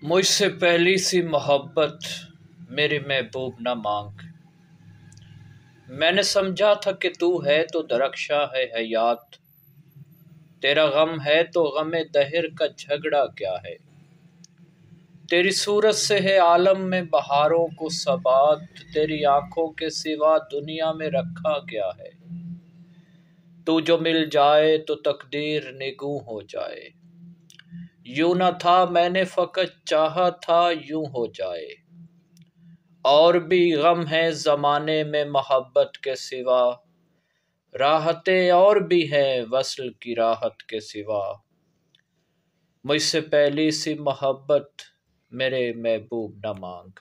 मुझसे पहली सी मोहब्बत मेरे महबूब न मांग। मैंने समझा था कि तू है तो दरख्शां है हयात, तेरा गम है तो गमे दहर का झगड़ा क्या है। तेरी सूरत से है आलम में बहारों को सबात, तेरी आंखों के सिवा दुनिया में रखा क्या है। तू जो मिल जाए तो तकदीर निगूं हो जाए, यूं न था मैंने फकत चाहा था यूं हो जाए। और भी गम है ज़माने में मोहब्बत के सिवा, राहतें और भी हैं वस्ल की राहत के सिवा। मुझसे पहली सी मोहब्बत मेरे महबूब न मांग।